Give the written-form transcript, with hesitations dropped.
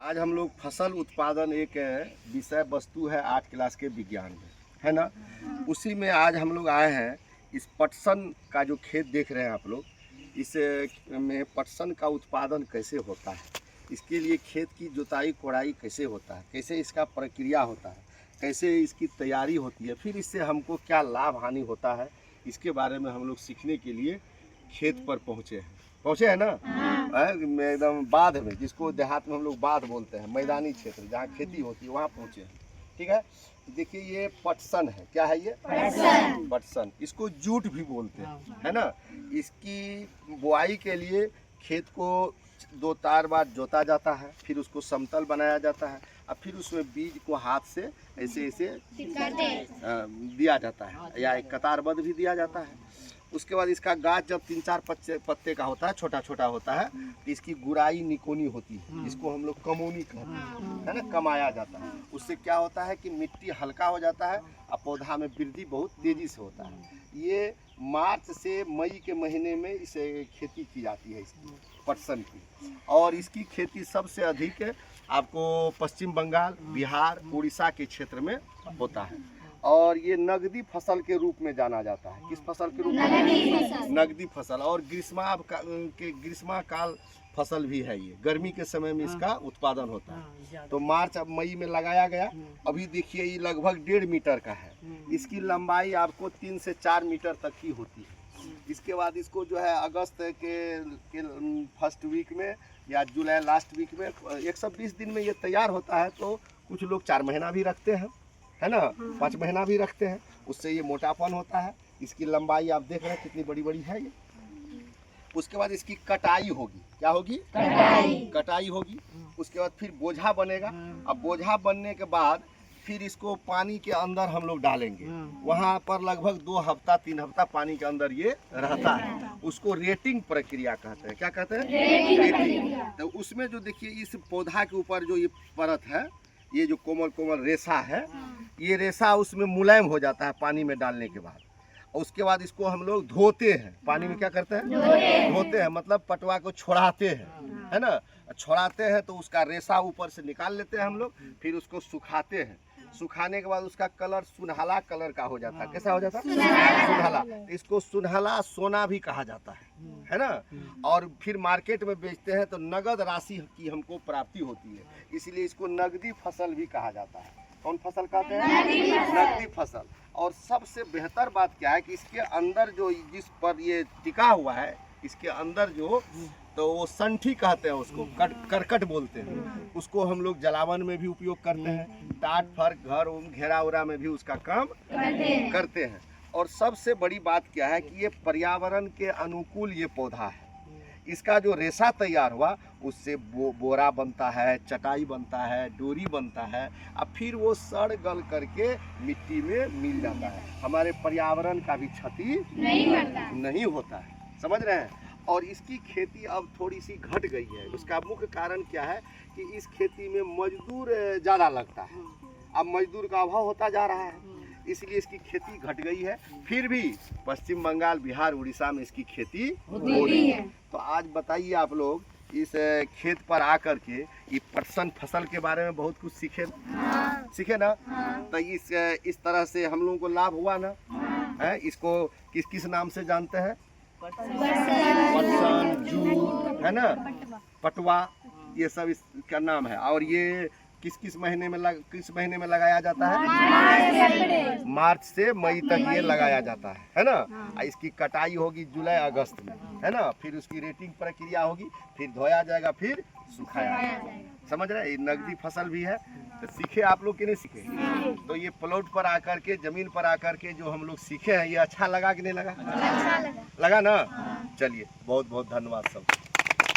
आज हम लोग फसल उत्पादन एक विषय वस्तु है 8 क्लास के विज्ञान में, है ना। उसी में आज हम लोग आए हैं। इस पटसन का जो खेत देख रहे हैं आप लोग, इस में पटसन का उत्पादन कैसे होता है, इसके लिए खेत की जुताई कोड़ाई कैसे होता है, कैसे इसका प्रक्रिया होता है, कैसे इसकी तैयारी होती है, फिर इससे हमको क्या लाभ हानि होता है, इसके बारे में हम लोग सीखने के लिए खेत पर पहुँचे हैं ना। एकदम बाध में, जिसको देहात में हम लोग बाध बोलते हैं, मैदानी क्षेत्र जहाँ खेती होती है वहाँ पहुँचे हैं। ठीक है, देखिए ये पटसन है। क्या है ये? पटसन। इसको जूट भी बोलते हैं, है ना। इसकी बुआई के लिए खेत को 2 तार बार जोता जाता है, फिर उसको समतल बनाया जाता है, और फिर उसमें बीज को हाथ से ऐसे दिया जाता है, या एक कतारबद्ध भी दिया जाता है। उसके बाद इसका गाछ जब 3-4 पत्ते का होता है, छोटा छोटा होता है, तो इसकी गुड़ाई निकोनी होती है, इसको हम लोग कमोनी कहते हैं, है ना, कमाया जाता है। उससे क्या होता है कि मिट्टी हल्का हो जाता है और पौधा में वृद्धि बहुत तेज़ी से होता है। ये मार्च से मई के महीने में इसे खेती की जाती है, इसकी पटसन की। और इसकी खेती सबसे अधिक आपको पश्चिम बंगाल, बिहार, उड़ीसा के क्षेत्र में होता है। और ये नगदी फसल के रूप में जाना जाता है। किस फसल के रूप में? नगदी फसल। और ग्रीष्मकाल फसल भी है। ये गर्मी के समय में इसका उत्पादन होता है। तो मार्च अब मई में लगाया गया। अभी देखिए ये लगभग 1.5 मीटर का है। इसकी लंबाई आपको 3 से 4 मीटर तक की होती है। इसके बाद इसको जो है अगस्त के फर्स्ट वीक में या जुलाई लास्ट वीक में 120 दिन में ये तैयार होता है। तो कुछ लोग 4 महीना भी रखते हैं, है ना, 5 महीना भी रखते हैं। उससे ये मोटापन होता है। इसकी लंबाई आप देख रहे हैं कितनी बड़ी बड़ी है ये। उसके बाद इसकी कटाई होगी। क्या होगी? कटाई होगी। उसके बाद फिर बोझा बनेगा। अब बोझा बनने के बाद फिर इसको पानी के अंदर हम लोग डालेंगे। वहाँ पर लगभग 2 हफ्ता 3 हफ्ता पानी के अंदर ये रहता है। उसको रेटिंग प्रक्रिया कहते हैं। क्या कहते हैं? रेटिंग। तो उसमें जो देखिए इस पौधा के ऊपर जो ये परत है, ये जो कोमल कोमल रेशा है, ये रेशा उसमें मुलायम हो जाता है पानी में डालने के बाद। और उसके बाद इसको हम लोग धोते हैं। पानी में क्या करते हैं? धोते हैं, मतलब पटवा को छोड़ाते हैं, है ना। छोड़ाते हैं तो उसका रेशा ऊपर से निकाल लेते हैं हम लोग। फिर उसको सुखाते हैं। सुखाने के बाद उसका कलर सुनहला कलर का हो जाता है। कैसा हो जाता है? सुनहला। इसको सुनहला सोना भी कहा जाता है ना। और फिर मार्केट में बेचते हैं तो नगद राशि की हमको प्राप्ति होती है। इसलिए इसको नगदी फसल भी कहा जाता है। कौन फसल कहते हैं? नगदी फसल। और सबसे बेहतर बात क्या है कि इसके अंदर जो जिस पर ये टिका हुआ है, इसके अंदर जो, तो वो संठी कहते हैं उसको, करकट बोलते हैं। उसको हम लोग जलावन में भी उपयोग करते हैं। टाट फर घर घेरा उरा में भी उसका काम करते हैं। और सबसे बड़ी बात क्या है कि ये पर्यावरण के अनुकूल ये पौधा है। इसका जो रेशा तैयार हुआ उससे बोरा बनता है, चटाई बनता है, डोरी बनता है, और फिर वो सड़ गल करके मिट्टी में मिल जाता है। हमारे पर्यावरण का भी क्षति नहीं होता है। समझ रहे हैं? और इसकी खेती अब थोड़ी सी घट गई है। उसका मुख्य कारण क्या है कि इस खेती में मजदूर ज़्यादा लगता है। अब मजदूर का अभाव होता जा रहा है, इसलिए इसकी खेती घट गई है। फिर भी पश्चिम बंगाल, बिहार, उड़ीसा में इसकी खेती हो रही है। तो आज बताइए आप लोग इस खेत पर आकर के ये पटसन फसल के बारे में बहुत कुछ सीखे ना। तो इस तरह से हम लोगों को लाभ हुआ ना। है, इसको किस किस नाम से जानते हैं? पटसन, जूट, है ना, पटवा, ये सब इसका नाम है। और ये किस महीने में लगाया जाता है? मार्च से मई तक ये लगाया जाता है ना। इसकी कटाई होगी जुलाई अगस्त में, है ना। फिर उसकी रेटिंग प्रक्रिया होगी, फिर धोया जाएगा, फिर सुखाया जाएगा। समझ रहे? ये नगदी फसल भी है। तो सीखे आप लोग कि नहीं सीखे? तो ये प्लॉट पर आकर के, जमीन पर आकर के जो हम लोग सीखे हैं, ये अच्छा लगा कि नहीं लगा? लगा ना। चलिए, बहुत बहुत धन्यवाद सब।